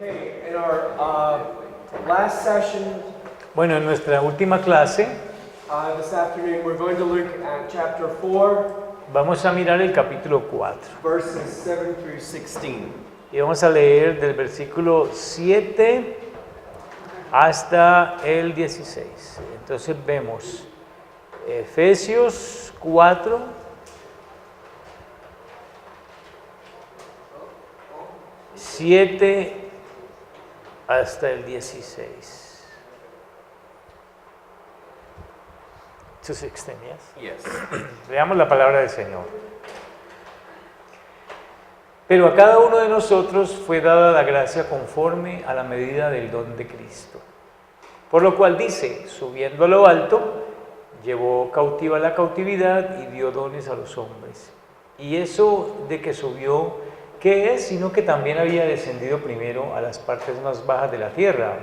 Okay, in our last session Bueno, en nuestra última clase this afternoon, we're going to look at chapter 4, vamos a mirar el capítulo 4 verses 7 through 16. y vamos a leer del versículo 7 hasta el 16. Entonces vemos Efesios 4, 7 hasta el 16. To 16, yes. Yes. Veamos la palabra del Señor. Pero a cada uno de nosotros fue dada la gracia conforme a la medida del don de Cristo. Por lo cual dice, subiendo a lo alto, llevó cautiva la cautividad y dio dones a los hombres. Y eso de que subió, ¿qué es? Sino que también había descendido primero a las partes más bajas de la tierra.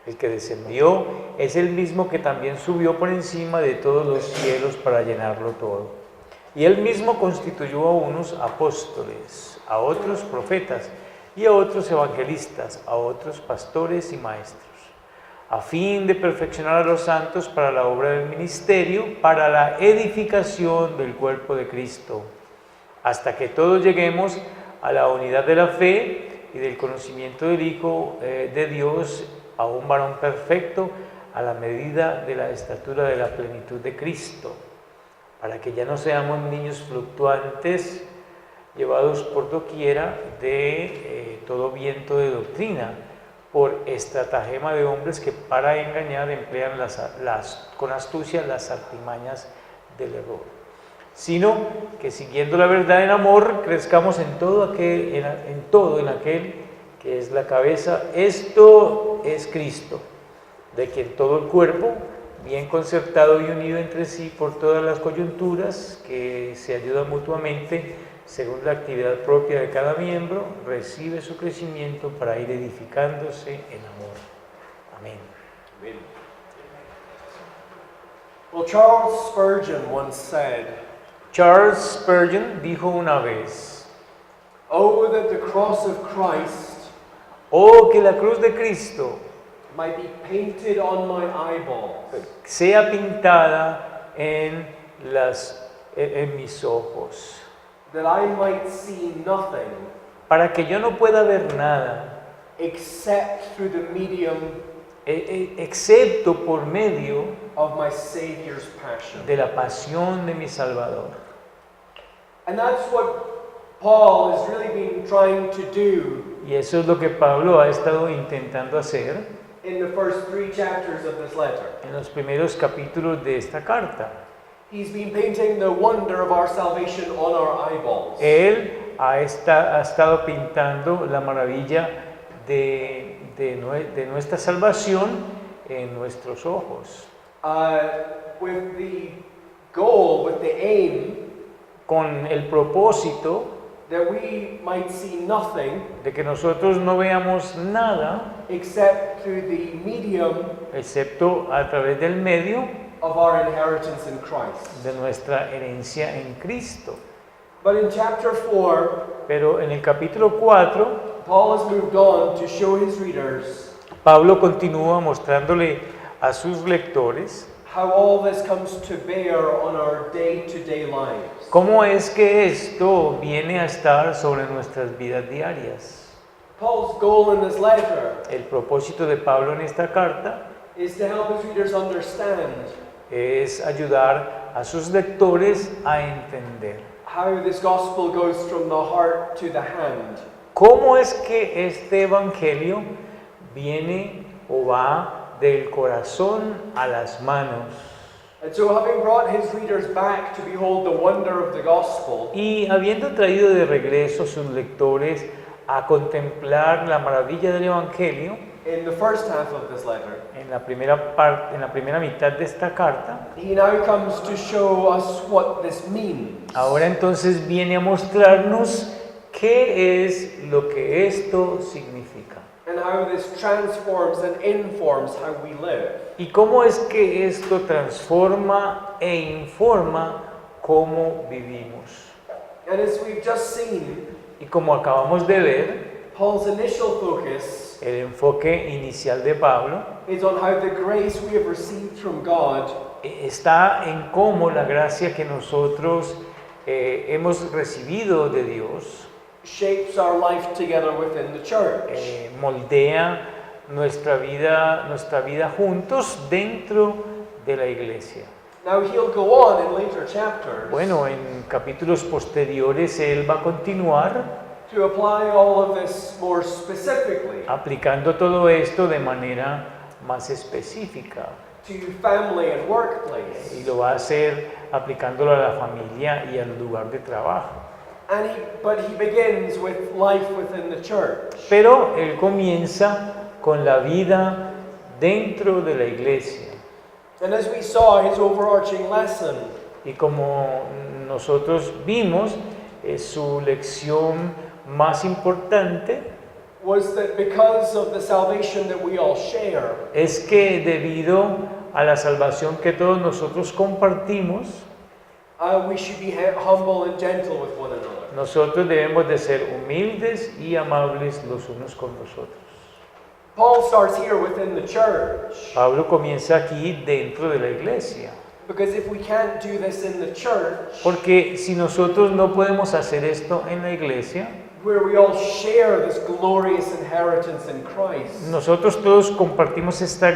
El que descendió es el mismo que también subió por encima de todos los cielos para llenarlo todo. Y él mismo constituyó a unos apóstoles, a otros profetas y a otros evangelistas, a otros pastores y maestros, a fin de perfeccionar a los santos para la obra del ministerio, para la edificación del cuerpo de Cristo, hasta que todos lleguemos a la unidad de la fe y del conocimiento del Hijo de Dios, a un varón perfecto, a la medida de la estatura de la plenitud de Cristo, para que ya no seamos niños fluctuantes, llevados por doquiera de todo viento de doctrina, por estratagema de hombres que para engañar emplean con astucia las artimañas del error, sino que siguiendo la verdad en amor, crezcamos en todo en aquel que es la cabeza, esto es Cristo, de quien todo el cuerpo, bien concertado y unido entre sí por todas las coyunturas, que se ayudan mutuamente según la actividad propia de cada miembro, recibe su crecimiento para ir edificándose en amor. Amén. Amen. Well, Charles Spurgeon once said, Charles Spurgeon dijo una vez: "Oh, that the cross of Christ oh, que la cruz de Cristo might be painted on my eyeballs, sea pintada en mis ojos, that I might see nothing para que yo no pueda ver nada, except through the medium excepto por medio of my Savior's passion." de la pasión de mi Salvador. And that's what Paul has really been trying to do Y eso es lo que Pablo ha estado intentando hacer in the first 3 chapters of this letter. en los primeros capítulos de esta carta. He's been painting the wonder of our salvation on our eyeballs. Él ha estado pintando la maravilla de nuestra salvación en nuestros ojos, With the goal, with the aim, con el propósito that we might see nothing de que nosotros no veamos nada except through the medium excepto a través del medio of our inheritance in Christ. de nuestra herencia en Cristo. But in chapter 4, Pero en el capítulo 4, Paul has moved on to show his readers Pablo continúa mostrándole a sus lectores how all this comes to bear on our day-to-day lives. cómo es que esto viene a estar sobre nuestras vidas diarias. Paul's goal in this letter El propósito de Pablo en esta carta is to help his readers understand es ayudar a sus lectores a entender how this gospel goes from the heart to the hand. cómo es que este evangelio viene o va del corazón a las manos. And so, having brought his readers back to behold the wonder of the gospel, Y habiendo traído de regreso a sus lectores a contemplar la maravilla del evangelio, in the first half of this letter, en la primera mitad de esta carta, he now comes to show us what this means. ahora entonces viene a mostrarnos qué es lo que esto significa And how this transforms and informs how we live. y cómo es que esto transforma e informa cómo vivimos. And as we've just seen, Y como acabamos de ver, Paul's initial focus El enfoque inicial de Pablo is on how the grace we have received from God está en cómo la gracia que nosotros hemos recibido de Dios shapes our life together within the church. moldea nuestra vida juntos dentro de la iglesia. Now he'll go on in later chapters Bueno, en capítulos posteriores él va a continuar to apply all of this more specifically aplicando todo esto de manera más específica to family and workplace. y lo va a hacer aplicándolo a la familia y al lugar de trabajo. But he begins with life within the church. Pero él comienza con la vida dentro de la iglesia. And as we saw, his overarching lesson Y como nosotros vimos, su lección más importante was that because of the salvation that we all share, es que debido a la salvación que todos nosotros compartimos, we should be humble and gentle with one another. nosotros debemos de ser humildes y amables los unos con los otros. Paul starts here within the church, Pablo comienza aquí dentro de la iglesia, because if we can't do this in the church, porque si nosotros no podemos hacer esto en la iglesia, where we all share this glorious inheritance in Christ, nosotros todos compartimos esta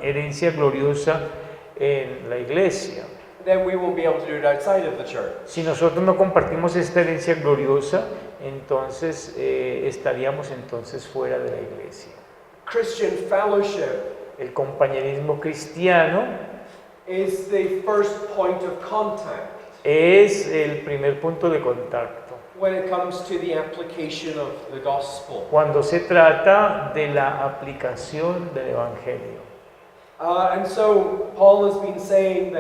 herencia gloriosa en la iglesia. then we won't be able to do it outside of the church. Si nosotros no compartimos esta herencia gloriosa, entonces estaríamos entonces fuera de la iglesia. Christian fellowship El compañerismo cristiano is the first point of contact es el primer punto de contacto when it comes to the application of the gospel. cuando se trata de la aplicación del evangelio. And so Paul has been saying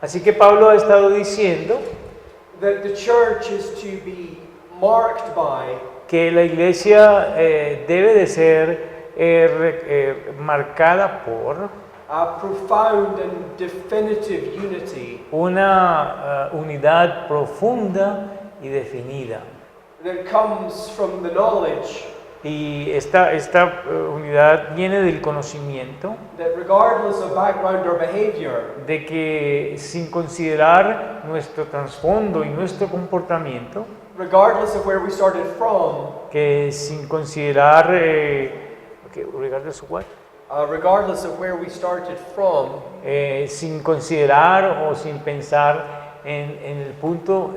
Así que Pablo ha estado diciendo that the church is to be marked by que la iglesia debe de ser marcada por a profound and definitive unity una unidad profunda y definida. that comes from the knowledge Y esta unidad viene del conocimiento that regardless of background or behavior, de que sin considerar nuestro trasfondo y nuestro comportamiento, regardless of where we started from, que sin considerar, regardless of what? regardless of where we started from, Sin considerar o sin pensar en el punto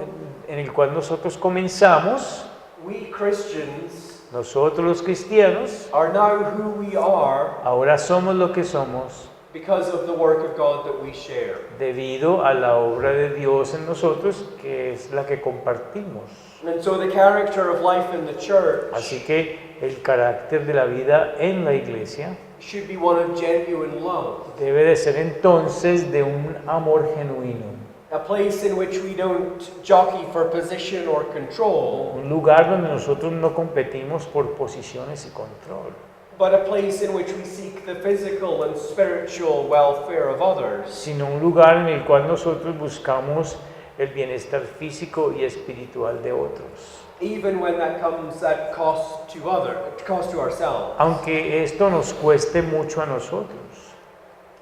en el cual nosotros comenzamos, we Christians nosotros los cristianos, are now who we are ahora somos lo que somos because of the work of God that we share. debido a la obra de Dios en nosotros, que es la que compartimos. And so the character of life in the church Así que el carácter de la vida en la iglesia should be one of genuine love, debe de ser entonces de un amor genuino, a place in which we don't jockey for position or control, un lugar donde nosotros no competimos por posiciones y control, but a place in which we seek the physical and spiritual welfare of others. sino un lugar en el cual nosotros buscamos el bienestar físico y espiritual de otros, Even when that comes at cost to ourselves. aunque esto nos cueste mucho a nosotros.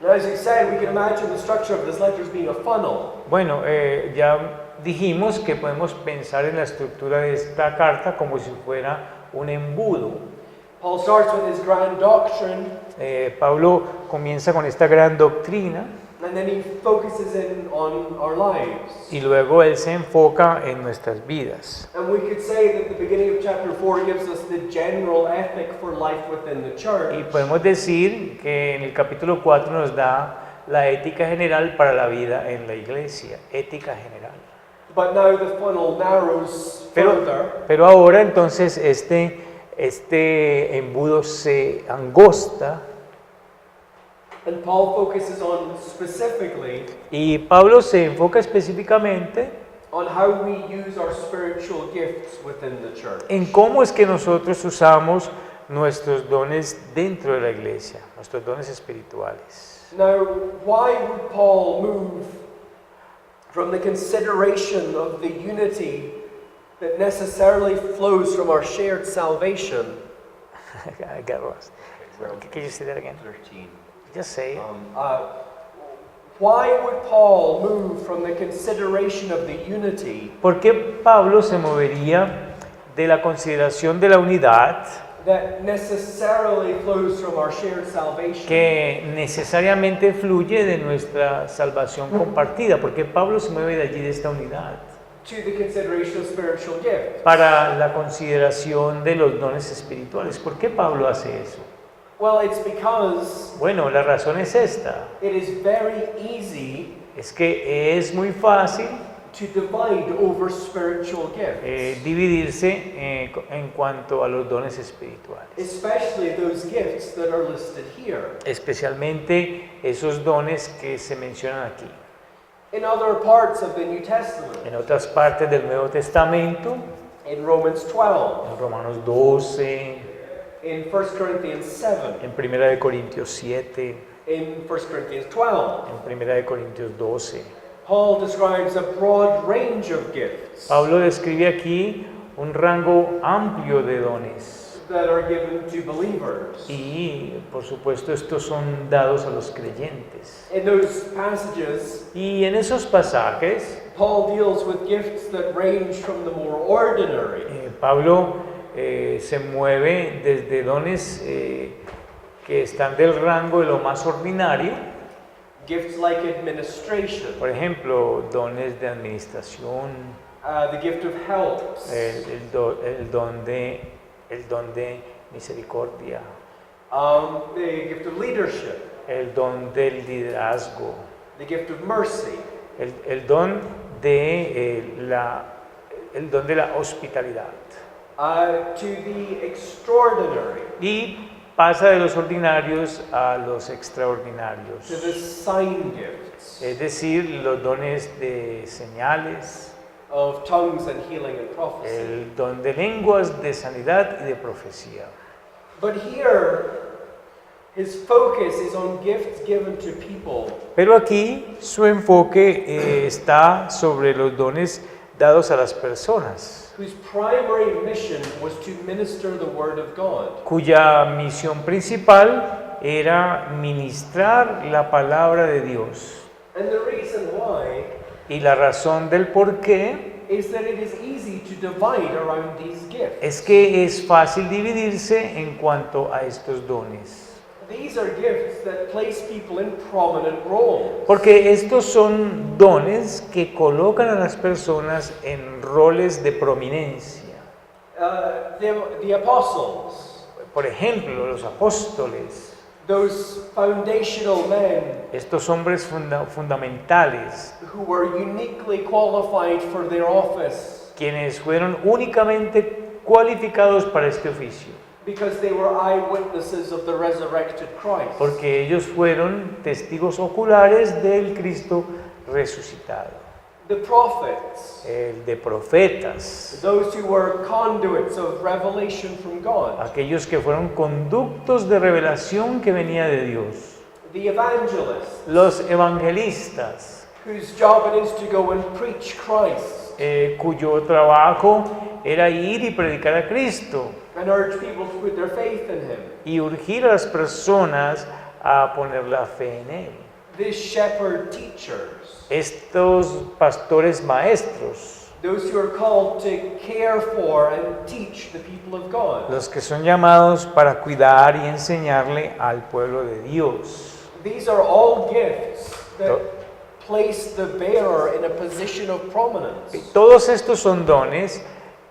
Now, as I said, we can imagine the structure of this letter as being a funnel. Bueno, ya dijimos que podemos pensar en la estructura de esta carta como si fuera un embudo. Paul starts with his grand doctrine, Pablo comienza con esta gran doctrina and then he focuses in on our lives. y luego él se enfoca en nuestras vidas. And we could say that the beginning of chapter 4 gives us the general ethic for life within the church. Y podemos decir que en el capítulo 4 nos da la ética general para la vida en la iglesia, ética general. But now the funnel narrows further, Pero ahora entonces este embudo se angosta and Paul focuses on specifically y Pablo se enfoca específicamente on how we use our spiritual gifts within the church. en cómo es que nosotros usamos nuestros dones dentro de la iglesia, nuestros dones espirituales. Now, why would Paul move from the consideration of the unity that necessarily flows from our shared salvation. I got lost. Can you say that again? 13. Just say it. Why would Paul move from the consideration of the unity ¿Por qué Pablo se movería de la consideración de la unidad that necessarily flows from our shared salvation que necesariamente fluye de nuestra salvación compartida? ¿Por qué Pablo se mueve de allí, de esta unidad, to the consideration of spiritual gifts? para la consideración de los dones espirituales? ¿Por qué Pablo hace eso? Well, it's because Bueno, la razón es esta. it is very easy Es que es muy fácil to divide over spiritual gifts, dividirse en cuanto a los dones espirituales, especially those gifts that are listed here. especialmente esos dones que se mencionan aquí. In other parts of the New Testament, En otras partes del Nuevo Testamento, in Romans 12, en Romanos 12, in 1 Corinthians 7, en Primera de Corintios 7, in 1 Corinthians 12, en Primera de Corintios 12, Paul describes a broad range of gifts Pablo describe aquí un rango amplio de dones that are given to believers. y, por supuesto, estos son dados a los creyentes. In those passages, Y en esos pasajes, Paul deals with gifts that range from the more ordinary Pablo se mueve desde dones que están del rango de lo más ordinario, gifts like administration, por ejemplo, dones de administración, the gift of helps, el don de misericordia, the gift of leadership, el don del liderazgo, the gift of mercy, el don el don de la hospitalidad. to the extraordinary, Y pasa de los ordinarios a los to extraordinarios, the sign gifts es decir, los dones de señales, of tongues and healing and prophecy. el don de lenguas, de sanidad y de profecía. But here, his focus is on gifts given to people Pero aquí su enfoque está sobre los dones dados a las personas, whose primary mission was to minister the Word of God. cuya misión principal era ministrar la palabra de Dios. And the reason why Y la razón del por qué is that it is easy to divide around these gifts. es que es fácil dividirse en cuanto a estos dones. These are gifts that place people in prominent roles. Porque estos son dones que colocan a las personas en roles de prominencia. The apostles, Por ejemplo, los apóstoles, those foundational men estos hombres fundamentales, who were uniquely qualified for their office quienes fueron únicamente cualificados para este oficio, because they were eyewitnesses of the resurrected Christ. porque ellos fueron testigos oculares del Cristo resucitado. The prophets, El de profetas, those who were conduits of revelation from God. aquellos que fueron conductos de revelación que venía de Dios. The evangelists, Los evangelistas, whose job it is to go and preach Christ cuyo trabajo era ir y predicar a Cristo and urge people to put their faith in Him. y urgir a las personas a poner la fe en Él. The shepherd teachers, Estos pastores maestros, those who are called to care for and teach the people of God. los que son llamados para cuidar y enseñarle al pueblo de Dios. These are all gifts that place the bearer in a position of prominence. Todos estos son dones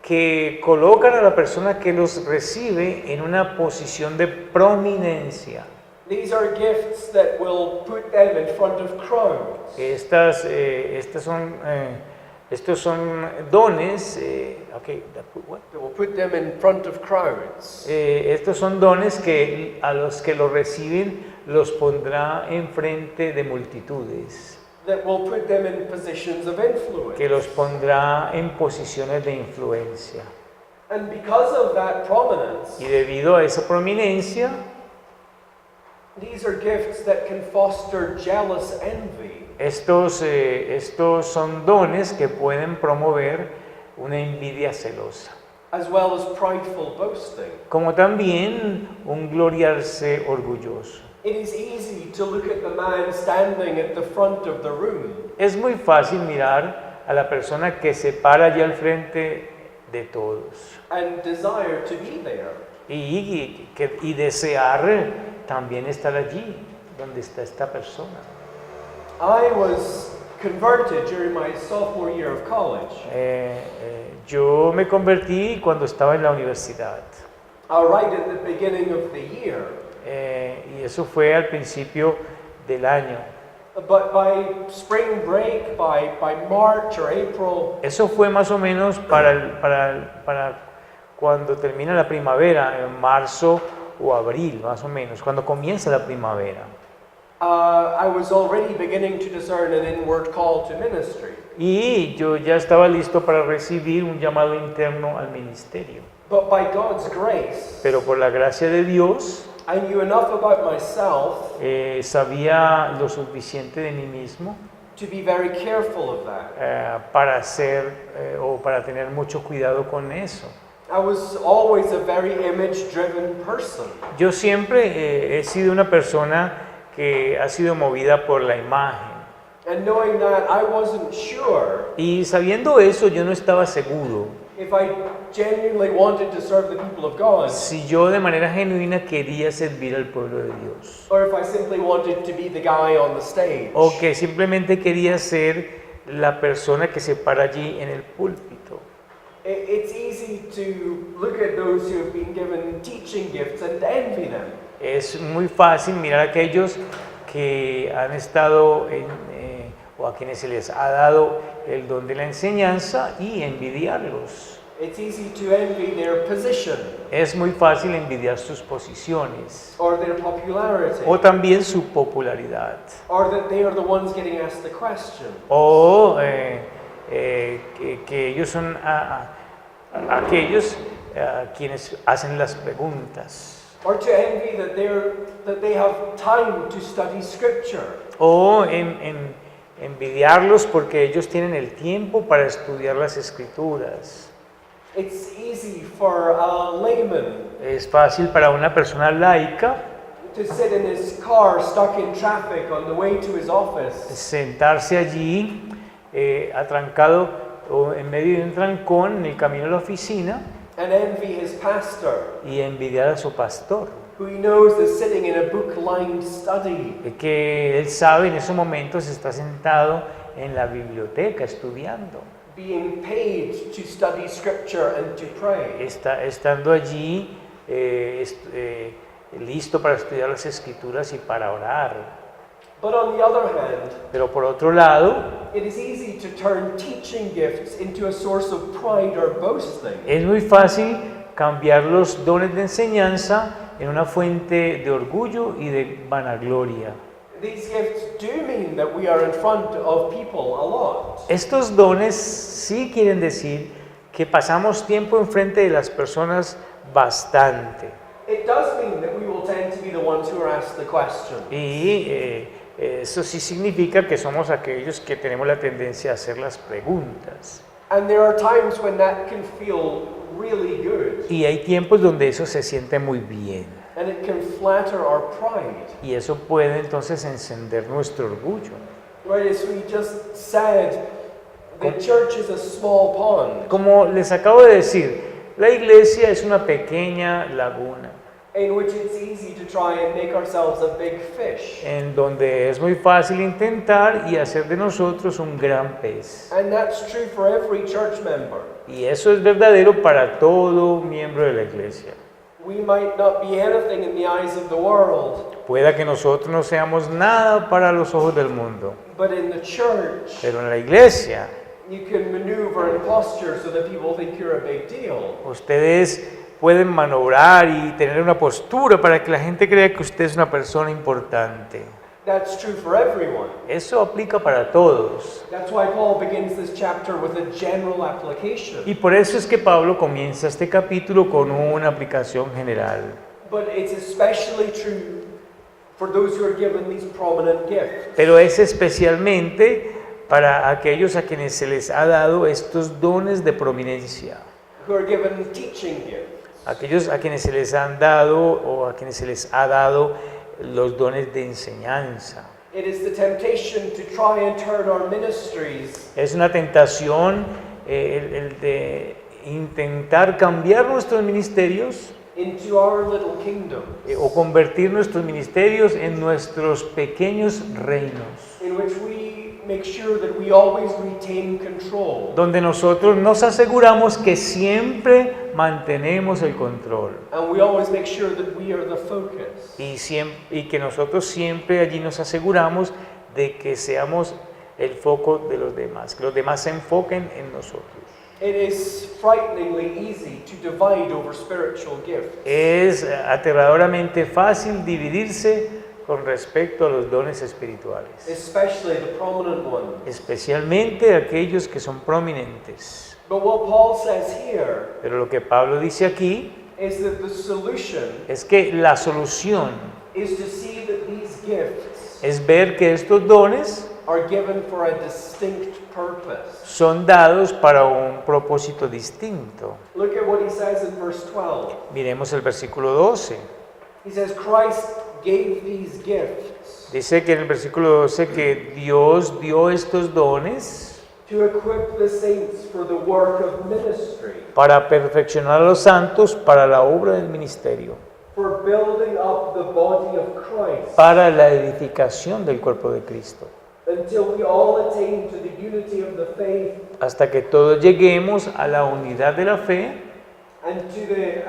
que colocan a la persona que los recibe en una posición de prominencia. These are gifts that will put them in front of crowds. Estos son dones, what? That will put them in front of crowds. Estos son dones que a los que los reciben los pondrá enfrente de multitudes, That will put them in positions of influence. que los pondrá en posiciones de influencia. And because of that prominence, Y debido a esa prominencia, These are gifts that can foster jealous envy. Estos son dones que pueden promover una envidia celosa, As well as prideful boasting. como también un gloriarse orgulloso. It is easy to look at the man standing at the front of the room Es muy fácil mirar a la persona que se para allí al frente de todos and desire to be there. y desear también estar allí donde está esta persona. I was converted during my sophomore year of college. Yo me convertí cuando estaba en la universidad. Right at the beginning of the year. Y eso fue al principio del año. But by spring break, by March or April, Eso fue más o menos para cuando termina la primavera, en marzo o abril, más o menos, cuando comienza la primavera. I was already beginning to discern an inward call to ministry. Y yo ya estaba listo para recibir un llamado interno al ministerio. But by God's grace, Pero por la gracia de Dios, I knew enough about myself sabía lo suficiente de mí mismo to be very careful of that. para hacer o para tener mucho cuidado con eso. I was always a very image-driven person. Yo siempre he sido una persona que ha sido movida por la imagen. And knowing that, I wasn't sure Y sabiendo eso, yo no estaba seguro if I genuinely wanted to serve the people of God, si yo de manera genuina quería servir al pueblo de Dios or if I simply wanted to be the guy on the stage. o que simplemente quería ser la persona que se para allí en el púlpito. It's easy to look at those who have been given teaching gifts and envy them. Es muy fácil mirar a aquellos que han estado o a quienes se les ha dado el don de la enseñanza y envidiarlos. It's easy to envy their position Es muy fácil envidiar sus posiciones or their popularity, o también su popularidad or that they are the ones getting asked the question. o que ellos son aquellos quienes hacen las preguntas Or to envy that they have time to study scripture. o envidiarlos porque ellos tienen el tiempo para estudiar las escrituras. It's easy for a layman Es fácil para una persona laica to sit in his car stuck in traffic on the way to his office sentarse allí atrancado o en medio de un trancón en el camino a la oficina and envy his pastor, y envidiar a su pastor, who he knows is sitting in a book-lined study. que él sabe en esos momentos está sentado en la biblioteca estudiando, Being paid to study scripture and to pray. estando allí listo para estudiar las escrituras y para orar. But on the other hand, Pero por otro lado, it is easy to turn teaching gifts into a source of pride or boasting. es muy fácil cambiar los dones de enseñanza en una fuente de orgullo y de vanagloria. These gifts do mean that we are in front of people a lot. Estos dones sí quieren decir que pasamos tiempo enfrente de las personas bastante. It does mean that we will tend to be the ones who are asked the question. Y eso sí significa que somos aquellos que tenemos la tendencia a hacer las preguntas. And there are times when that can feel really good. Y hay tiempos donde eso se siente muy bien. And it can flatter our pride. Y eso puede entonces encender nuestro orgullo. Right, as we just said, the church is a small pond Como les acabo de decir, la iglesia es una pequeña laguna in which it's easy to try and make ourselves a big fish. en donde es muy fácil intentar y hacer de nosotros un gran pez. And that's true for every church member. Y eso es verdadero para todo miembro de la iglesia. We might not be anything in the eyes of the world, Pueda que nosotros no seamos nada para los ojos del mundo, but in the church, pero en la iglesia you can maneuver and posture so that people think you're a big deal. ustedes pueden maniobrar y tener una postura para que la gente crea que usted es una persona importante. That's true for everyone. Eso aplica para todos. That's why Paul begins this chapter with a general application. Y por eso es que Pablo comienza este capítulo con una aplicación general. But it's especially true for those who are given these prominent gifts. pero es especialmente para aquellos a quienes se les ha dado estos dones de prominencia, Who are given teaching gifts. aquellos a quienes se les han dado o a quienes se les ha dado los dones de enseñanza. It is the temptation to try and turn our ministries Es una tentación el de intentar cambiar nuestros ministerios into our little kingdoms, o convertir nuestros ministerios en nuestros pequeños reinos, in which we make sure that we always retain control. donde nosotros nos aseguramos que siempre mantenemos el control And we always make sure that we are the focus. y que nosotros siempre allí nos aseguramos de que seamos el foco de los demás, que los demás se enfoquen en nosotros. It is frighteningly easy to divide over spiritual gifts. Es aterradoramente fácil dividirse con respecto a los dones espirituales, Especially the prominent ones. especialmente aquellos que son prominentes. But what Paul says here Pero lo que Pablo dice aquí is that the solution es que la solución is to see that these gifts es ver que estos dones are given for a distinct purpose. son dados para un propósito distinto. Look at what he says in verse 12. Miremos el versículo 12. He says, Christ gave these gifts Dice que en el versículo 12 que Dios dio estos dones to equip the saints for the work of ministry, para perfeccionar a los santos para la obra del ministerio, for building up the body of Christ, para la edificación del cuerpo de Cristo, until we all attain to the unity of the faith hasta que todos lleguemos a la unidad de la fe and to the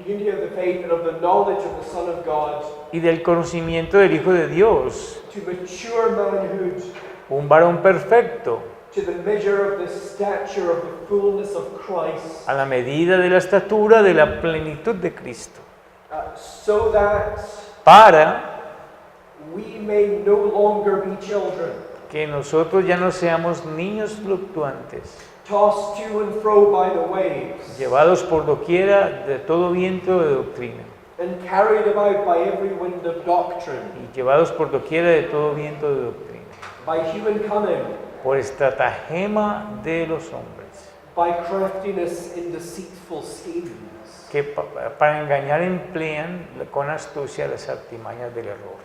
unity of the faith and of the knowledge of the Son of God, y del conocimiento del Hijo de Dios, to mature manhood, un varón perfecto, to the measure of the stature of the fullness of Christ, a la medida de la estatura de la plenitud de Cristo, so that para we may no longer be children, que nosotros ya no seamos niños fluctuantes, tossed to and fro by the waves, llevados por doquiera de todo viento de doctrina, and carried about by every wind of doctrine, y llevados por doquiera de todo viento de doctrina, by human cunning, por estratagema de los hombres, by craftiness in deceitful schemes. que para engañar emplean con astucia las artimañas del error.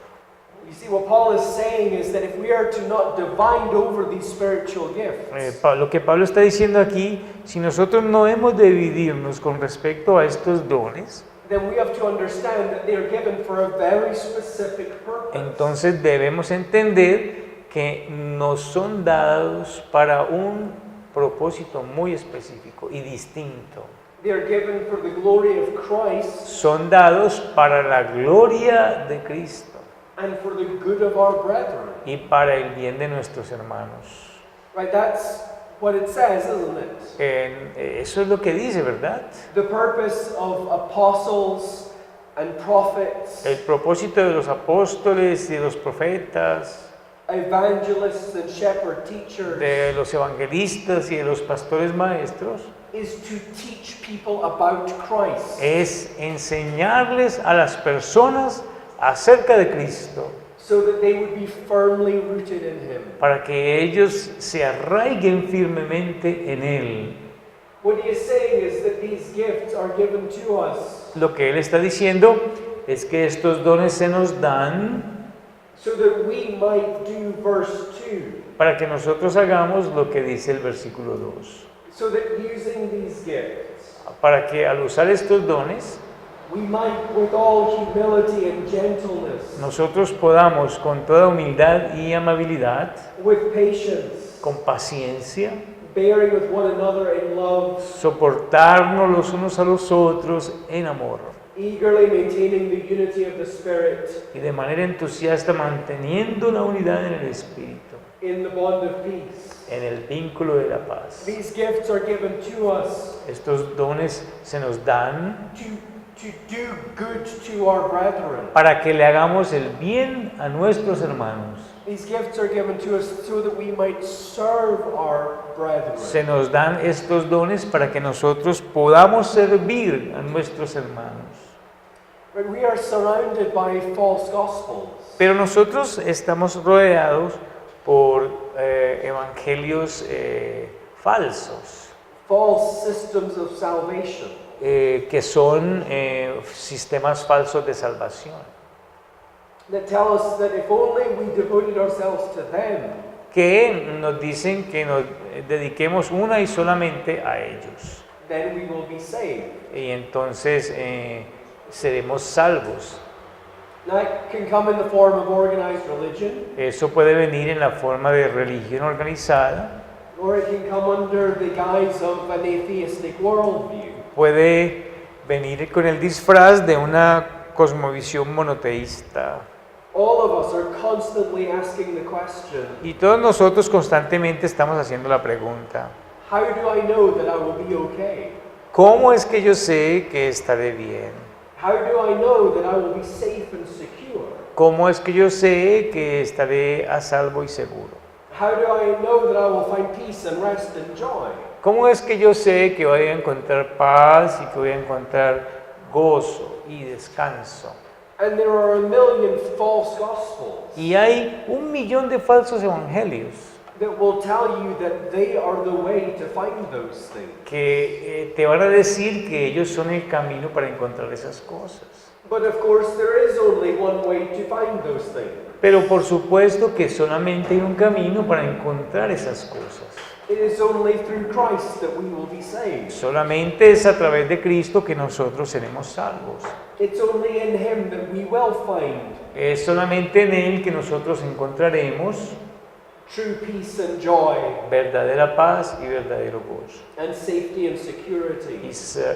You see, what Paul is saying is that if we are to not divide over these spiritual gifts, Lo que Pablo está diciendo aquí, si nosotros no hemos de dividirnos con respecto a estos dones, then we have to understand that they are given for a very specific purpose. entonces debemos entender que nos son dados para un propósito muy específico y distinto. They are given for the glory of Christ Son dados para la gloria de Cristo and for the good of our brethren. y para el bien de nuestros hermanos. Right? That's what it says, isn't it? Eso es lo que dice, ¿verdad? The purpose of apostles and prophets, El propósito de los apóstoles y de los profetas, evangelists and shepherd teachers, de los evangelistas y de los pastores maestros, is to teach people about Christ, es enseñarles a las personas acerca de Cristo, so that they would be firmly rooted in Him. para que ellos se arraiguen firmemente en Él. What he is saying is that these gifts are given to us Lo que Él está diciendo es que estos dones se nos dan so that we might do verse 2, para que nosotros hagamos lo que dice el versículo 2. so that using these gifts, Para que al usar estos dones, we might with all humility and gentleness, nosotros podamos con toda humildad y amabilidad, with patience, con paciencia, bearing with one another in love, soportarnos los unos a los otros en amor eagerly maintaining the unity of the Spirit y de manera entusiasta manteniendo la unidad en el Espíritu, in the bond of peace. en el vínculo de la paz. These gifts are given to us Estos dones se nos dan to do good to our brethren. para que le hagamos el bien a nuestros hermanos. These gifts are given to us so that we might serve our brethren. Se nos dan estos dones para que nosotros podamos servir a nuestros hermanos. But we are surrounded by false gospels. Pero nosotros estamos rodeados por evangelios falsos, False systems of salvation. que son sistemas falsos de salvación, That tell us that if only we devoted ourselves to them, que nos dicen que nos dediquemos una y solamente a ellos. then we will be saved. Y entonces seremos salvos. Now, it can come in the form of organized religion, Eso puede venir en la forma de religión organizada, or it can come under the guise of an atheistic worldview. puede venir con el disfraz de una cosmovisión monoteísta. All of us are constantly asking the question, Y todos nosotros constantemente estamos haciendo la pregunta, how do I know that I will be okay? ¿cómo es que yo sé que estaré bien? How do I know that I will be safe and secure? ¿Cómo es que yo sé que estaré a salvo y seguro? How do I know that I will find peace and rest and joy? ¿Cómo es que yo sé que voy a encontrar paz y que voy a encontrar gozo y descanso? And there are a million false gospels Y hay 1.000.000 de falsos evangelios that will tell you that they are the way to find those things. que te van a decir que ellos son el camino para encontrar esas cosas. But of course, there is only one way to find those things. Pero por supuesto que solamente hay un camino para encontrar esas cosas. It is only through Christ that we will be saved. Solamente es a través de Cristo que nosotros seremos salvos. It's only in Him that we will find Es solamente en Él que nosotros encontraremos true peace and joy verdadera paz y verdadero gozo and safety and security.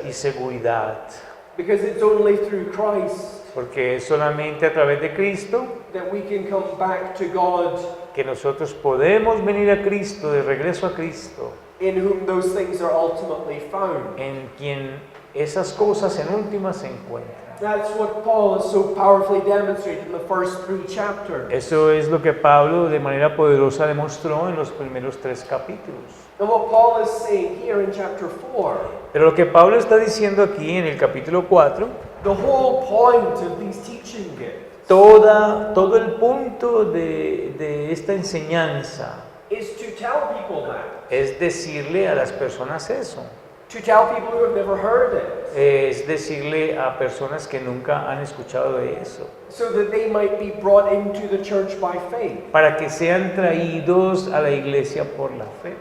y seguridad. Because it's only through Christ Porque es solamente a través de Cristo that we can come back to God, que nosotros podemos venir a Cristo, de regreso a Cristo, in whom those things are ultimately found. en quien esas cosas en última se encuentran. That's what Paul has so powerfully demonstrated in the first 3 chapters. Eso es lo que Pablo de manera poderosa demostró en los primeros 3 capítulos. And what Paul is saying here in chapter 4, Pero lo que Pablo está diciendo aquí en el capítulo 4, the whole point of these teaching gifts todo el punto de esta enseñanza is to tell people that. es decirle a las personas eso. To tell people who have never heard it, Es decirle a personas que nunca han escuchado de eso, so that they might be brought into the church by faith. para que sean traídos a la iglesia por la fe.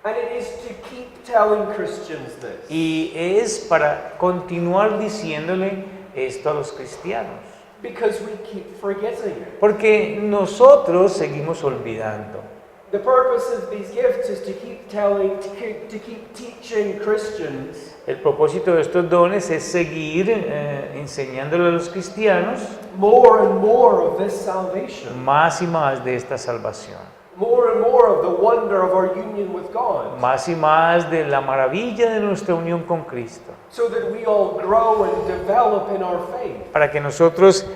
And it is to keep telling Christians this. Y es para continuar diciéndole esto a los cristianos, Because we keep forgetting it. porque nosotros seguimos olvidando. The purpose of these gifts is to keep teaching Christians El propósito de estos dones es seguir enseñándole a los cristianos more and more of this salvation, más y más de esta salvación, more and more of the wonder of our union with God, más y más de la maravilla de nuestra unión con Cristo, so that we all grow and develop in our faith. para que nosotros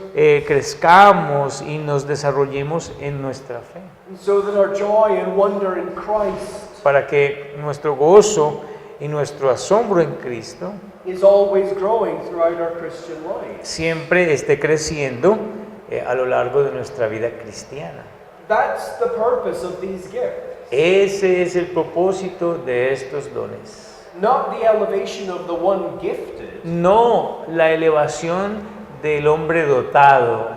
crezcamos y nos desarrollemos en nuestra fe, And so that our joy and wonder in Christ para que nuestro gozo y nuestro asombro en Cristo is always growing throughout our Christian life. siempre esté creciendo a lo largo de nuestra vida cristiana. That's the purpose of these gifts. Ese es el propósito de estos dones. Not the elevation of the one gifted, No la elevación del hombre dotado,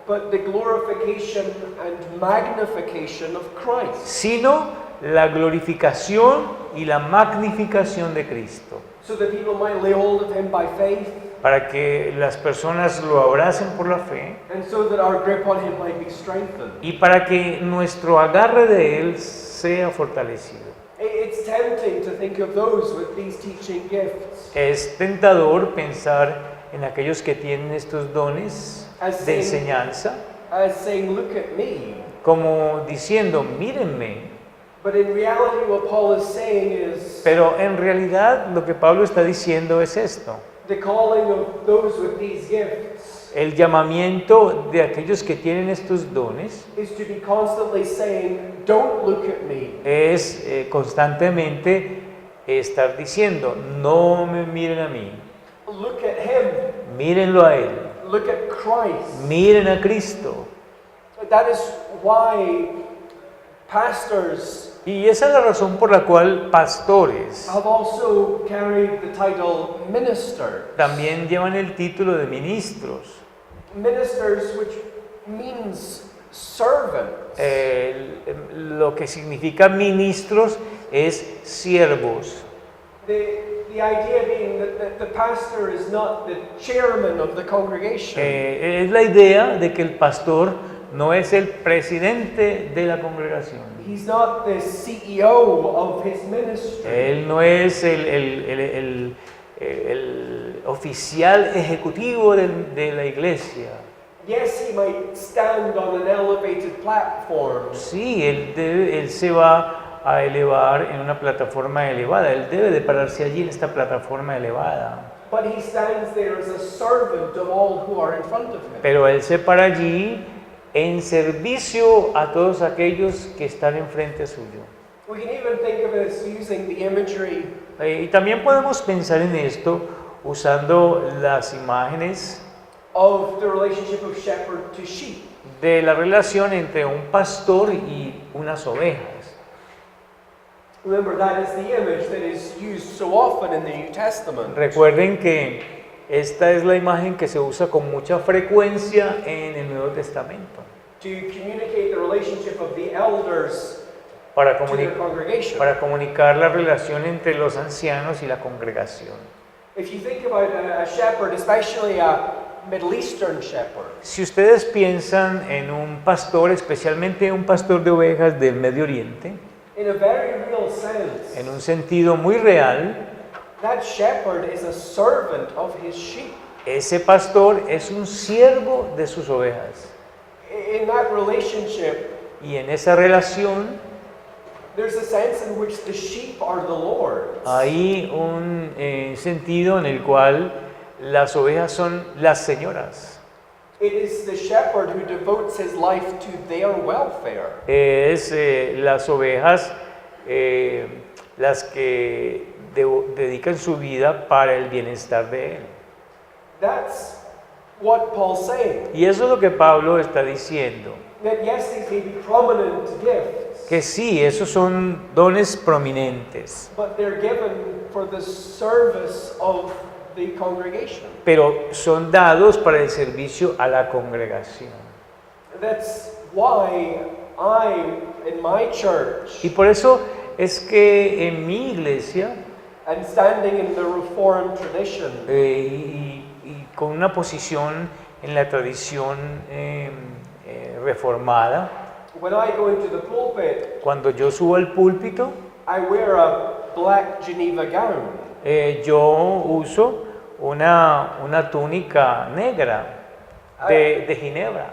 but the glorification and magnification of Christ, sino la glorificación y la magnificación de Cristo, so that people might lay hold of Him by faith, para que las personas lo abracen por la fe and so that our grip on Him might be strengthened. y para que nuestro agarre de Él sea fortalecido. It's tempting to think of those with these teaching gifts Es tentador pensar en aquellos que tienen estos dones de enseñanza as saying, "Look at me." como diciendo, mírenme. But in reality, what Paul is saying is Pero en realidad lo que Pablo está diciendo es esto. the calling of those with these gifts El llamamiento de aquellos que tienen estos dones is to be constantly saying, "Don't look at me. es constantemente estar diciendo, no me miren a mí, Look at Him. mírenlo a Él, look at Christ. Miren a Cristo. That is why pastors Y esa es la razón por la cual pastores have also carried the title minister. también llevan el título de ministros. Ministers, which means servants. Lo que significa ministros es siervos. The idea being that the pastor is not the chairman of the congregation. Es la idea de que el pastor no es el presidente de la congregación. He's not the CEO of his ministry. Él no es el oficial ejecutivo de la iglesia. Yes, he might stand on an elevated platform, Sí, él se va a elevar en una plataforma elevada. Él debe de pararse allí en esta plataforma elevada. but he stands there as a servant of all who are in front of him. Pero él se para allí en servicio a todos aquellos que están enfrente suyo. We can even think of it as using the imagery Y también podemos pensar en esto usando las imágenes of the relationship of shepherd to sheep. de la relación entre un pastor y unas ovejas. Remember, that is the image that is used so often in the New Testament. Recuerden que esta es la imagen que se usa con mucha frecuencia en el Nuevo Testamento To communicate the relationship of the elders para, to their congregation. para comunicar la relación entre los ancianos y la congregación. If you think about a shepherd, especially a Middle Eastern shepherd, Si ustedes piensan en un pastor, especialmente un pastor de ovejas del Medio Oriente, in a very real sense, en un sentido muy real, that shepherd is a servant of his sheep. ese pastor es un siervo de sus ovejas. In that relationship, Y en esa relación there's a sense in which the sheep are the Lord's. hay un sentido en el cual las ovejas son las señoras. It is the shepherd who devotes his life to their welfare. Es las ovejas las que dedican su vida para el bienestar de él. That's what Paul's saying. Y eso es lo que Pablo está diciendo. That yes, these may be prominent gifts, Que sí, esos son dones prominentes, but they're given for the service of the congregation. pero son dados para el servicio a la congregación. That's why I, in my church, Y por eso es que en mi iglesia, and standing in the Reformed tradition, y con una posición en la tradición reformada, when I go into the pulpit, cuando yo subo al púlpito, I wear a black Geneva gown. yo uso una túnica negra de Ginebra.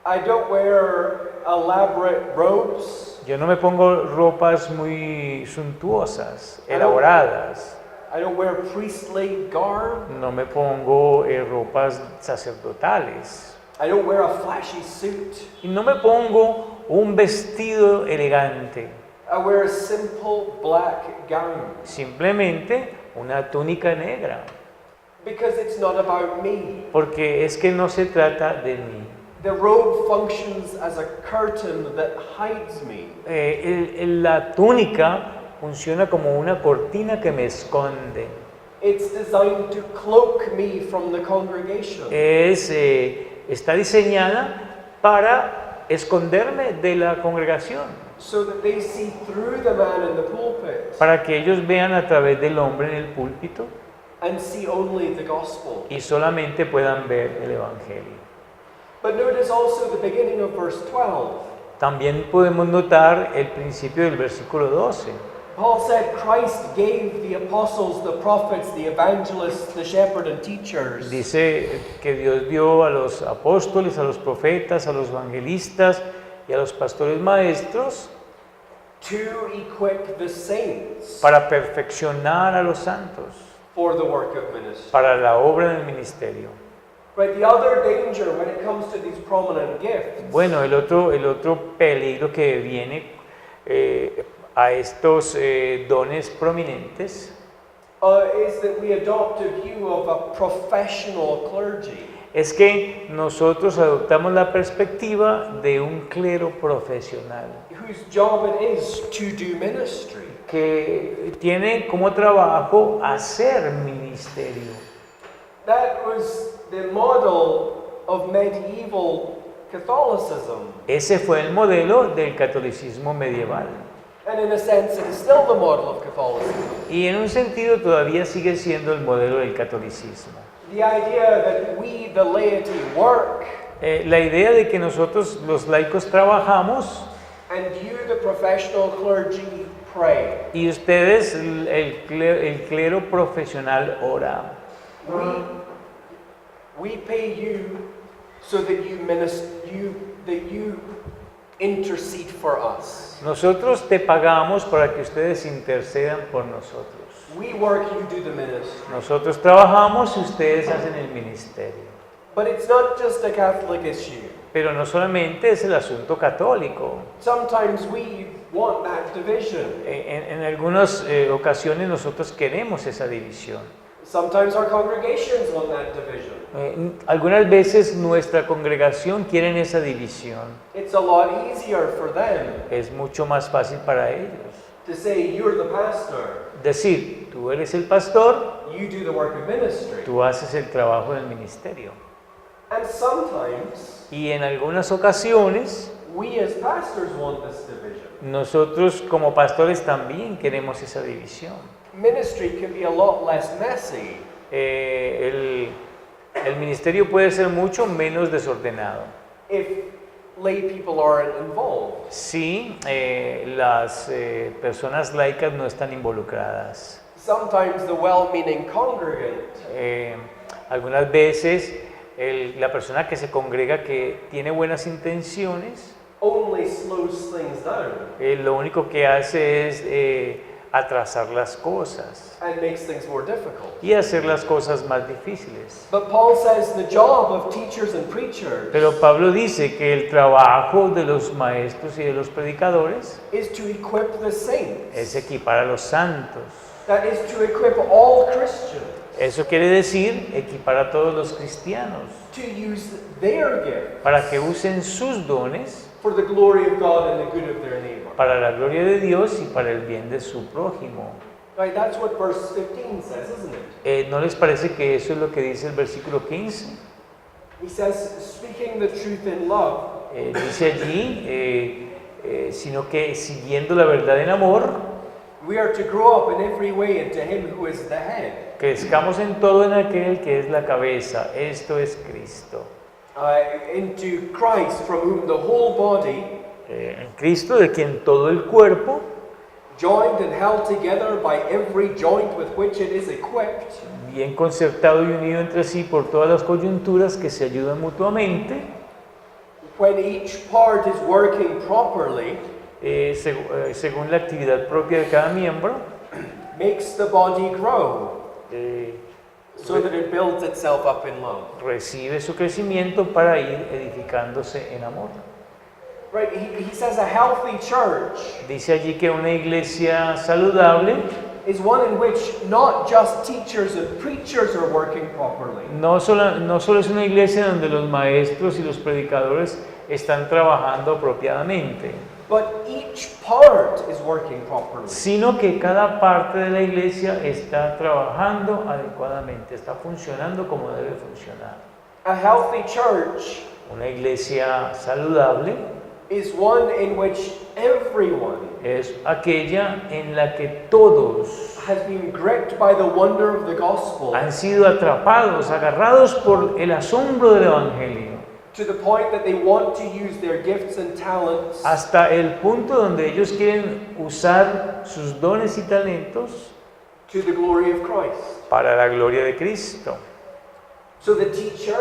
I don't wear elaborate robes. Yo no me pongo ropas muy suntuosas, elaboradas. I don't wear priestly garb. No me pongo ropas sacerdotales. I don't wear a flashy suit. Y no me pongo un vestido elegante. I wear a simple black gown Simplemente una túnica negra. because it's not about me. Porque es que no se trata de mí. The robe functions as a curtain that hides me. La túnica funciona como una cortina que me esconde. It's designed to cloak me from the congregation. Está diseñada para esconderme de la congregación, So that they see through the man in the pulpit para que ellos vean a través del hombre en el púlpito and see only the gospel. y solamente puedan ver el Evangelio. But notice also the beginning of verse 12. También podemos notar el principio del versículo 12. Paul said Christ gave the apostles, the prophets, the evangelists, the shepherd and teachers Dice que Dios dio a los apóstoles, a los profetas, a los evangelistas y a los pastores maestros to equip the saints para perfeccionar a los santos, for the work of ministry. para la obra del ministerio. Right, the other danger when it comes to these prominent gifts Bueno, el otro peligro que viene a estos dones prominentes is that we adopt a view of a professional clergy. es que nosotros adoptamos la perspectiva de un clero profesional whose job it is to do ministry. que tiene como trabajo hacer ministerio. That was the model of medieval Catholicism. Ese fue el modelo del catolicismo medieval. And in a sense, it is still the model of Catholicism. Y en un sentido todavía sigue siendo el modelo del catolicismo. The idea that we, the laity, work La idea de que nosotros los laicos trabajamos and you, the professional clergy, pray. y ustedes, el clero profesional, ora. We pay you so that you intercede for us. Nosotros te pagamos para que ustedes intercedan por nosotros. We work, you do the ministry. Nosotros trabajamos y ustedes hacen el ministerio. But it's not just a Catholic issue. Pero no solamente es el asunto católico. Sometimes we want that division. En algunas ocasiones nosotros queremos esa división. Sometimes our congregations want that division. Algunas veces nuestra congregación quiere esa división. It's a lot easier for them Es mucho más fácil para ellos. to say, you're the pastor, Decir, tú eres el pastor, you do the work of ministry. tú haces el trabajo del ministerio. And sometimes Y en algunas ocasiones we as pastors want this division. nosotros como pastores también queremos esa división. Ministry can be a lot less messy El ministerio puede ser mucho menos desordenado if lay people aren't involved. si las personas laicas no están involucradas. Sometimes the well-meaning congregant Algunas veces la persona que se congrega que tiene buenas intenciones, only slows things down lo único que hace es atrasar las cosas and makes things more difficult. y hacer las cosas más difíciles. But Paul says the job of teachers and preachers Pero Pablo dice que el trabajo de los maestros y de los predicadores is to equip the saints. es equipar a los santos. That is to equip all Christians Eso quiere decir equipar a todos los cristianos to use their gift para que usen sus dones for the glory of God and the good of their neighbor. para la gloria de Dios y para el bien de su prójimo. Right, that's what verse 15 says, isn't it? ¿No les parece que eso es lo que dice el versículo 15? He says, speaking the truth in love, Dice allí, sino que siguiendo la verdad en amor, we are to grow up in every way into him who is the head. crezcamos en todo en aquel que es la cabeza, esto es Cristo. Into Christ, from whom the whole body, En Cristo, de quien todo el cuerpo, joined and held together by every joint with which it is equipped, bien concertado y unido entre sí por todas las coyunturas que se ayudan mutuamente, when each part is working properly, según la actividad propia de cada miembro, makes the body grow eh, so that it builds itself up in love. recibe su crecimiento para ir edificándose en amor. Right? He says a healthy church Dice allí que una iglesia saludable is one in which not just teachers and preachers are working properly, no solo es una iglesia donde los maestros y los predicadores están trabajando apropiadamente, but each part is working properly. sino que cada parte de la iglesia está trabajando adecuadamente, está funcionando como debe funcionar. A healthy church Una iglesia saludable is one in which everyone es aquella en la que todos has been gripped by the wonder of the gospel han sido atrapados, agarrados por el asombro del Evangelio, to the point that they want to use their gifts and talents hasta el punto donde ellos quieren usar sus dones y talentos to the glory of Christ. para la gloria de Cristo. So the teacher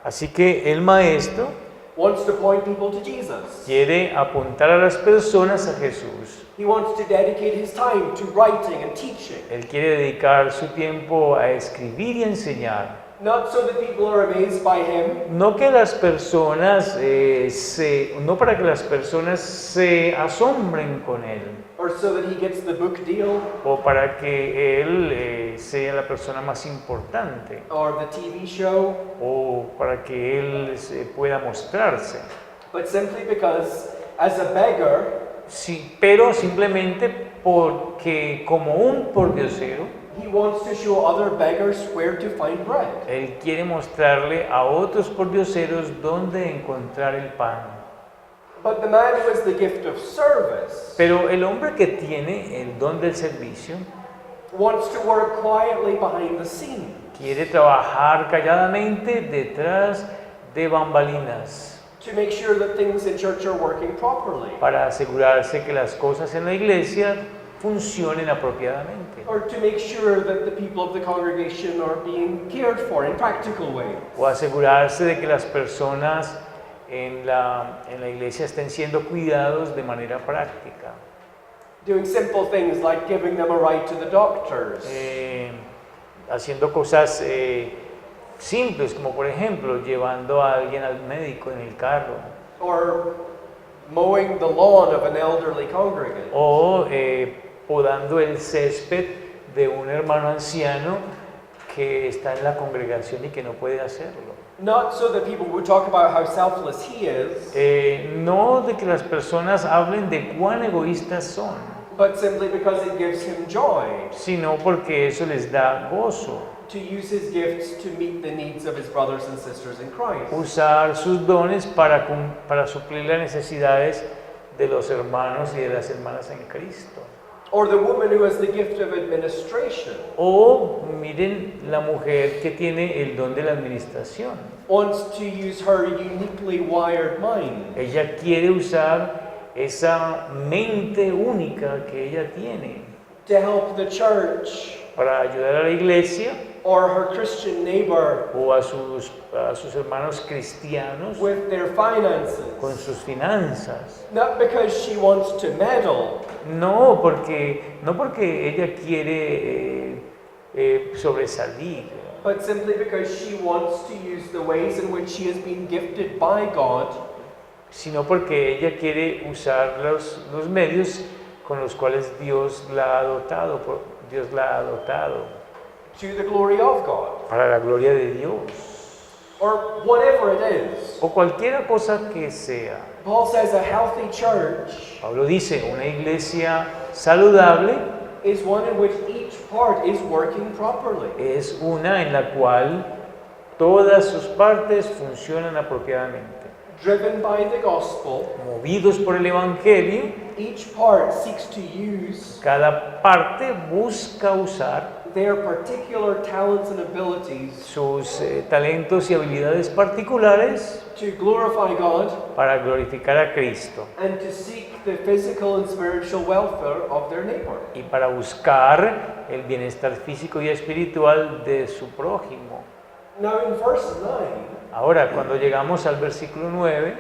Así que el maestro wants to point people to Jesus. quiere apuntar a las personas a Jesús. He wants to dedicate his time to writing and teaching, Él quiere dedicar su tiempo a escribir y a enseñar. not so that people are amazed by him, No que las personas no para que las personas se asombren con él or so that he gets the book deal, o para que él sea la persona más importante or the TV show, o para que él pueda mostrarse. but simply because, as a beggar, Sí, pero simplemente porque como un pordiosero, he wants to show other beggars where to find bread. él quiere mostrarle a otros pordioseros dónde encontrar el pan. But the man who has the gift of service Pero el hombre que tiene el don del servicio wants to work quietly behind the scene quiere trabajar calladamente detrás de bambalinas to make sure that things in church are working properly, para asegurarse que las cosas en la iglesia funcionen apropiadamente or to make sure that the people of the congregation are being cared for in practical ways. o asegurarse de que las personas en la iglesia estén siendo cuidados de manera práctica. Doing simple things like giving them a ride to the doctors, Haciendo cosas simples, como por ejemplo llevando a alguien al médico en el carro or mowing the lawn of an elderly congregant, o podando el césped de un hermano anciano que está en la congregación y que no puede hacerlo. not so that people would talk about how selfless he is, No de que las personas hablen de cuán egoístas son, but simply because it gives him joy sino porque eso les da gozo. to use his gifts to meet the needs of his brothers and sisters in Christ. Usar sus dones para suplir las necesidades de los hermanos y de las hermanas en Cristo. Or the woman who has the gift of administration O miren la mujer que tiene el don de la administración. wants to use her uniquely wired mind Ella quiere usar esa mente única que ella tiene to help the church para ayudar a la iglesia or her Christian neighbor o a sus hermanos cristianos with their finances. con sus finanzas. Not because she wants to meddle, No porque ella quiere sobresalir, but simply because she wants to use the ways in which she has been gifted by God sino porque ella quiere usar los medios con los cuales Dios la ha dotado, to the glory of God, para la gloria de Dios, or whatever it is. o cualquier cosa que sea. Paul says a healthy church Pablo dice, una iglesia saludable is one in which each part is working properly. es una en la cual todas sus partes funcionan apropiadamente. Driven by the gospel, Movidos por el Evangelio, each part seeks to use cada parte busca usar their particular talents and abilities sus talentos y habilidades particulares to glorify God para glorificar a Cristo and to seek the physical and spiritual welfare of their neighbor. y para buscar el bienestar físico y espiritual de su prójimo. Now in verse 9, Ahora, cuando llegamos al versículo 9,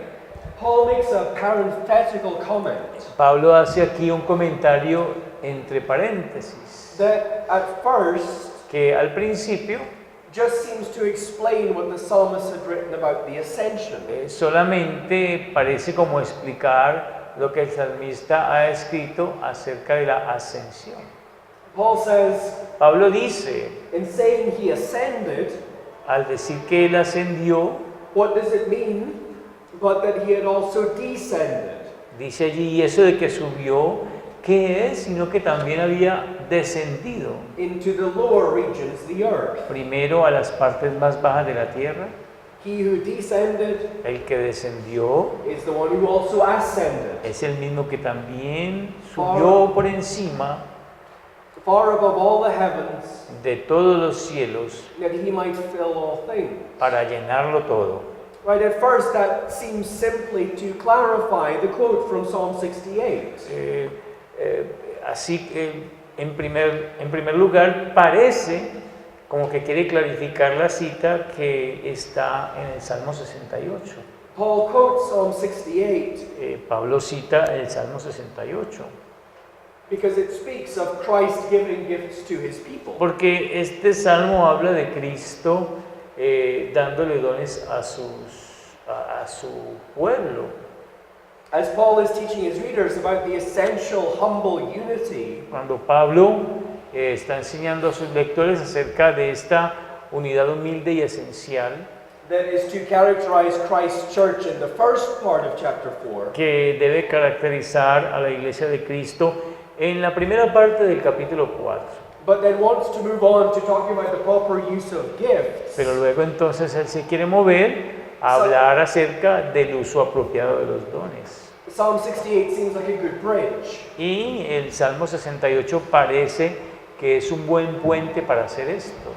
Paul makes a parenthetical comment Pablo hace aquí un comentario entre paréntesis, that at first que al principio just seems to explain what the psalmist had written about the ascension. solamente parece como explicar lo que el salmista ha escrito acerca de la ascensión. Paul says, Pablo dice, in saying he ascended, al decir que él ascendió, what does it mean? But that he had also descended. dice allí, y eso de que subió, ¿qué es? Sino que también había descendido Into the lower regions, the earth. primero a las partes más bajas de la tierra. He who descended El que descendió is the one who also ascended, es el mismo que también subió por encima far above all the heavens, de todos los cielos that he might fill all things. para llenarlo todo. Right, at first that seems simply to clarify the quote from Psalm 68. Así que en primer lugar parece como que quiere clarificar la cita que está en el Salmo 68. Paul quotes Psalm 68 Pablo cita el Salmo 68 because it speaks of Christ giving gifts to his people. porque este salmo habla de Cristo dándole dones a su pueblo. As Paul is teaching his readers about the essential humble unity Cuando Pablo está enseñando a sus lectores acerca de esta unidad humilde y esencial that is to characterize Christ's church in the first part of chapter 4, que debe caracterizar a la Iglesia de Cristo en la primera parte del capítulo 4. but then wants to move on to talking about the proper use of gifts. Pero luego entonces él se quiere mover a hablar acerca del uso apropiado de los dones. Psalm 68 seems like a good bridge. Y el Salmo 68 parece que es un buen puente para hacer esto.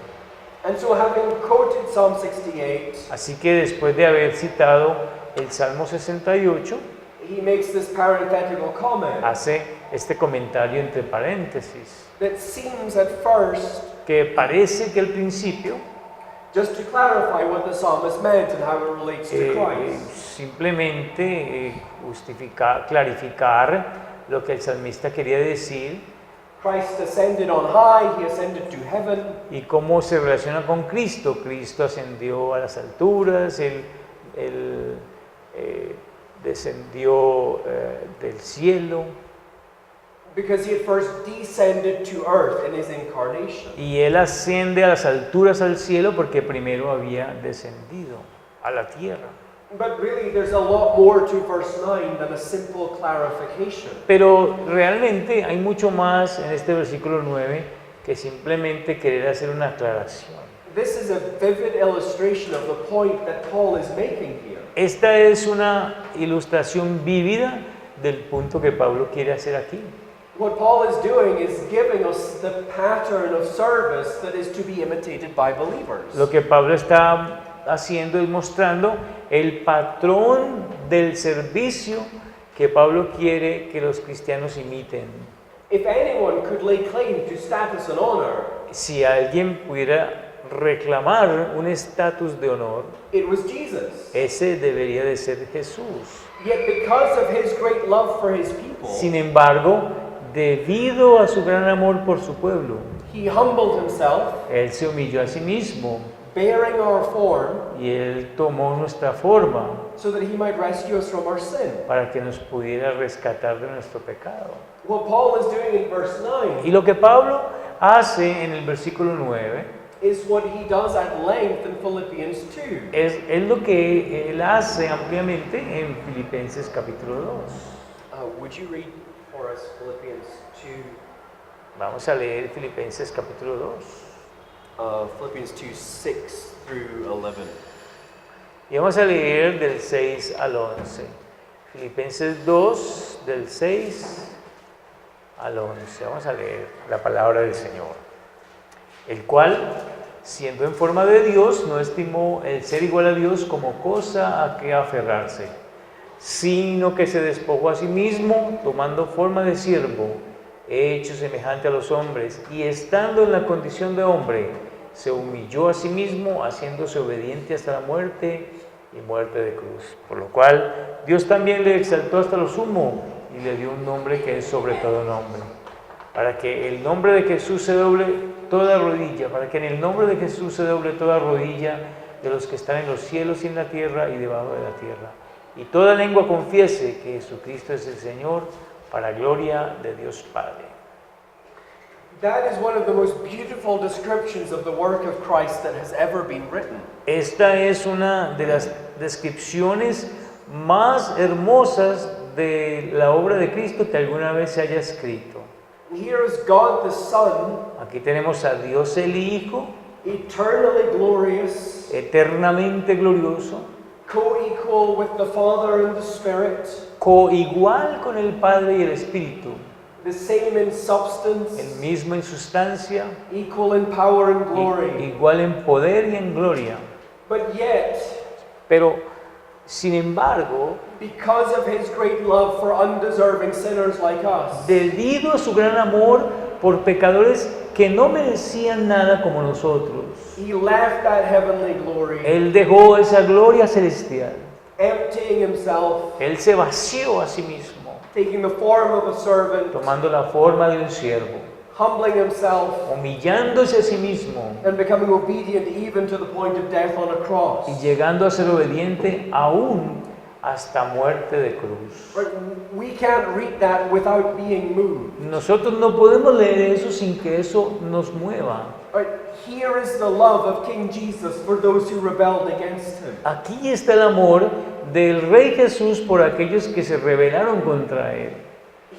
And so, having quoted Psalm 68, Así que después de haber citado el Salmo 68, he makes this parenthetical comment hace este comentario entre paréntesis, that seems at first, que parece que al principio just to clarify what the psalmist meant and how it relates to Christ. simplemente clarificar lo que el salmista quería decir Christ ascended on high, he ascended to heaven. y cómo se relaciona con Cristo. Cristo ascendió a las alturas, él descendió del cielo Because he had first descended to earth in his incarnation. y él asciende a las alturas al cielo porque primero había descendido a la tierra. But really, there's a lot more to verse 9 than a simple clarification. Pero realmente hay mucho más en este versículo 9 que simplemente querer hacer una aclaración. This is a vivid illustration of the point that Paul is making here. Esta es una ilustración vívida del punto que Pablo quiere hacer aquí. What Paul is doing is giving us the pattern of service that is to be imitated by believers. Lo que Pablo está haciendo es mostrando el patrón del servicio que Pablo quiere que los cristianos imiten. If anyone could lay claim to status and honor, Si alguien pudiera reclamar un estatus de honor, it was Jesus. ese debería de ser Jesús. Yet because of his great love for his people, Sin embargo, debido a su gran amor por su pueblo, he humbled himself, Él se humilló a sí mismo bearing our form, y Él tomó nuestra forma so that he might rescue us from our sin. para que nos pudiera rescatar de nuestro pecado. What Paul is doing in verse 9 Y lo que Pablo hace en el versículo 9 is what he does at length in Philippians 2. es lo que Él hace ampliamente en Filipenses capítulo 2. Would you read for us Philippians 2? Vamos a leer Filipenses capítulo 2. Philippians 2, 6 through 11. Y vamos a leer del 6 al 11. Filipenses 2, del 6 al 11. Vamos a leer la palabra del Señor. El cual, siendo en forma de Dios, no estimó el ser igual a Dios como cosa a que aferrarse, sino que se despojó a sí mismo, tomando forma de siervo, hecho semejante a los hombres, y estando en la condición de hombre, se humilló a sí mismo, haciéndose obediente hasta la muerte y muerte de cruz. Por lo cual, Dios también le exaltó hasta lo sumo y le dio un nombre que es sobre todo nombre, para que el nombre de Jesús se doble toda rodilla, para que en el nombre de Jesús se doble toda rodilla de los que están en los cielos y en la tierra y debajo de la tierra, y toda lengua confiese que Jesucristo es el Señor, para gloria de Dios Padre. That is one of the most beautiful descriptions of the work of Christ that has ever been written. Esta es una de las descripciones más hermosas de la obra de Cristo que alguna vez se haya escrito. Here is God the Son, Aquí tenemos a Dios el Hijo, eternally glorious, eternamente glorioso, co-equal with the Father and the Spirit, coigual con el Padre y el Espíritu, the same in substance, el mismo en sustancia, equal in power and glory. igual en poder y en gloria. But yet, Pero, sin embargo, because of his great love for undeserving sinners like us, debido a su gran amor por pecadores que no merecían nada como nosotros, he left that heavenly glory, Él dejó esa gloria celestial. emptying himself, Él se vació a sí mismo, taking the form of a servant, tomando la forma de un siervo, humbling himself, humillándose a sí mismo and becoming obedient even to the point of death on a cross. y llegando a ser obediente aún hasta muerte de cruz. Right? We can't read that without being moved. Nosotros no podemos leer eso sin que eso nos mueva. Right? Here is the love of King Jesus for those who rebelled against him. Aquí está el amor del Rey Jesús por aquellos que se rebelaron contra él.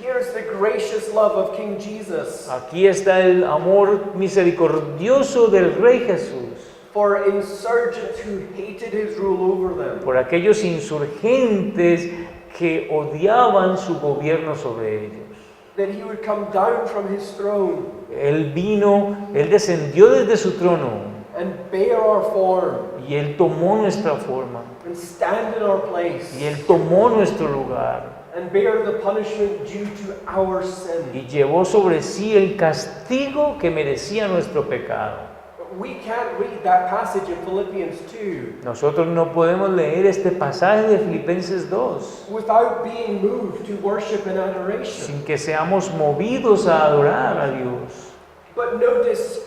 Here's the gracious love of King Jesus Aquí está el amor misericordioso del Rey Jesús for insurgents who hated his rule over them. por aquellos insurgentes que odiaban su gobierno sobre ellos. That he would come down from his throne Él vino, Él descendió desde su trono and bear our form y Él tomó nuestra forma and stand in our place y Él tomó nuestro lugar and bear the punishment due to our sin. y llevó sobre sí el castigo que merecía nuestro pecado. We can't read that passage in Philippians 2 Nosotros no podemos leer este pasaje de Filipenses 2 without being moved to worship and adoration. sin que seamos movidos a adorar a Dios. But notice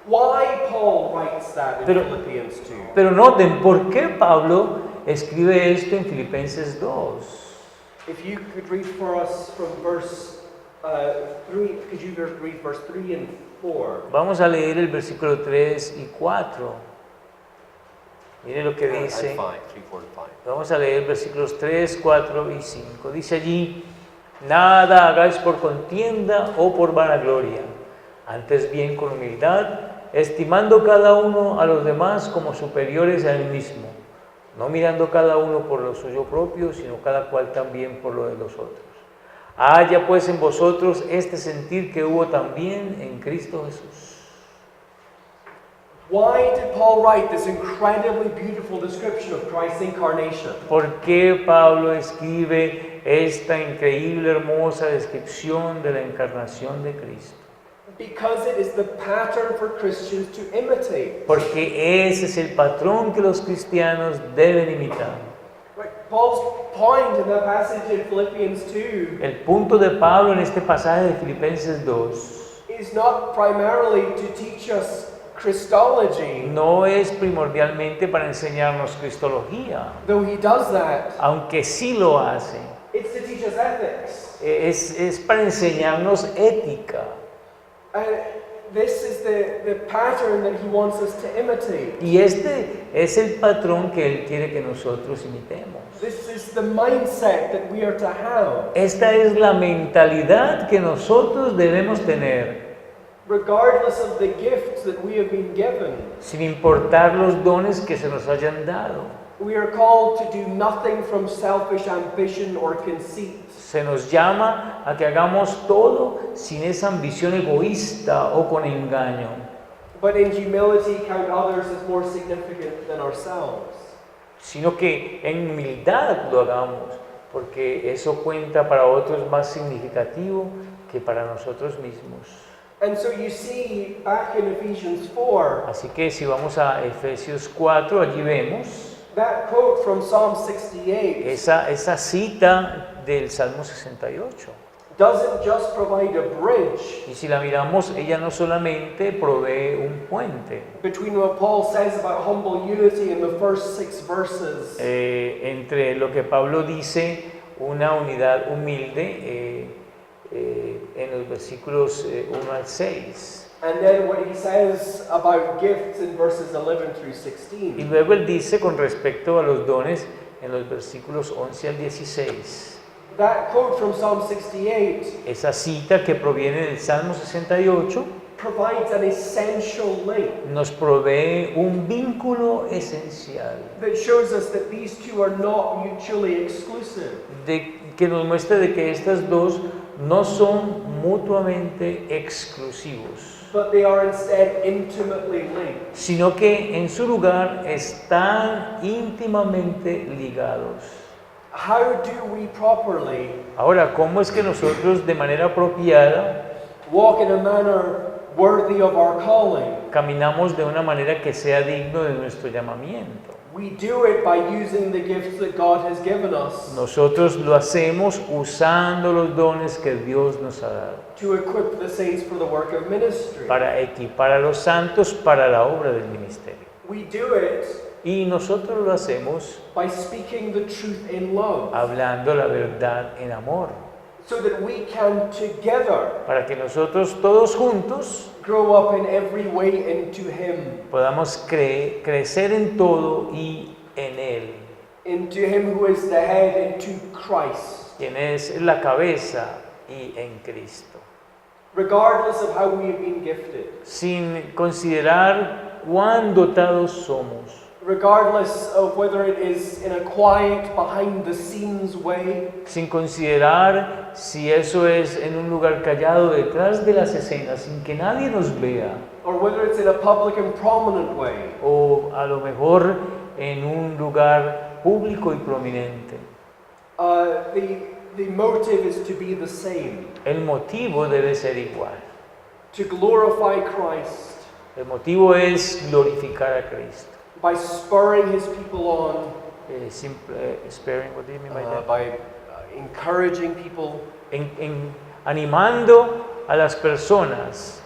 why Paul writes that in Pero- Philippians 2. Pero noten, ¿por qué Pablo escribe esto en Filipenses 2? If you could read for us from verse 3, could you read verse 3 and 4? Vamos a leer el versículo 3 y 4. Mire lo que dice. 5, 3, 4, 5. Vamos a leer versículos 3, 4 y 5. Dice allí, nada hagáis por contienda o por vanagloria, antes bien con humildad, estimando cada uno a los demás como superiores a él mismo, no mirando cada uno por lo suyo propio, sino cada cual también por lo de los otros. Haya pues en vosotros este sentir que hubo también en Cristo Jesús. Why did Paul write this incredibly beautiful description of Christ's incarnation? ¿Por qué Pablo escribe esta increíble, hermosa descripción de la encarnación de Cristo? Because it is the pattern for Christians to imitate. Porque ese es el patrón que los cristianos deben imitar. Right? Paul's point in that passage in Philippians 2 El punto de Pablo en este pasaje de Filipenses 2 is not primarily to teach us Christology, no es primordialmente para enseñarnos cristología, though he does that. aunque sí lo hace. It's to teach us ethics. Es para enseñarnos ética. And this is the pattern that he wants us to imitate. Y este es el patrón que Él quiere que nosotros imitemos. This is the mindset that we are to have, Esta es la mentalidad que nosotros debemos tener, regardless of the gifts that we have been given. sin importar los dones que se nos hayan dado. We are called to do nothing from selfish ambition or conceit, Se nos llama a que hagamos todo sin esa ambición egoísta o con engaño, but in humility count others as more significant than ourselves. sino que en humildad lo hagamos, porque eso cuenta para otros más significativo que para nosotros mismos. And so you see back in Ephesians 4, Así que si vamos a Efesios 4, allí vemos that quote from Psalm 68 esa cita del Salmo 68. doesn't just provide a bridge Y si la miramos, ella no solamente provee un puente between what Paul says about humble unity in the first 6 verses entre lo que Pablo dice, una unidad humilde, en los versículos 1 al 6. and then what he says about gifts in verses 11 through Y 16. luego él dice con respecto a los dones en los versículos 11 al 16. That quote from Psalm 68 Esa cita que proviene del Salmo 68 provides an essential link nos provee un vínculo esencial that shows us that these two are not mutually exclusive. que nos muestra de que estas dos no son mutuamente exclusivos, But they are instead intimately linked. sino que en su lugar están íntimamente ligados. How do we properly Ahora, ¿cómo es que nosotros de manera apropiada walk in a manner worthy of our calling? caminamos de una manera que sea digno de nuestro llamamiento? We do it by using the gifts that God has given us Nosotros lo hacemos usando los dones que Dios nos ha dado to equip the saints for the work of ministry. para equipar a los santos para la obra del ministerio. We do it Y nosotros lo hacemos by speaking the truth in love, hablando la verdad en amor, so that we can together para que nosotros todos juntos grow up in every way into Him, podamos crecer en todo y en Él, into Him who is the head, into Christ, quien es la cabeza y en Cristo, regardless of how we have been gifted, sin considerar cuán dotados somos, regardless of whether it is in a quiet, behind the scenes way, sin considerar si eso es en un lugar callado detrás de las escenas, sin que nadie nos vea, or whether it's in a public and prominent way. o a lo mejor en un lugar público y prominente. The motive is to be the same, El motivo debe ser igual. to glorify Christ El motivo es glorificar a Cristo. by spurring His people on, Sparing, what do you mean by that? by encouraging people Animando a las personas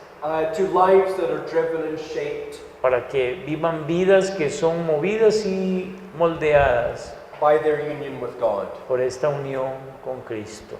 to lives that are driven and shaped para que vivan vidas que son movidas y moldeadas by their union with God. por esta unión con Cristo.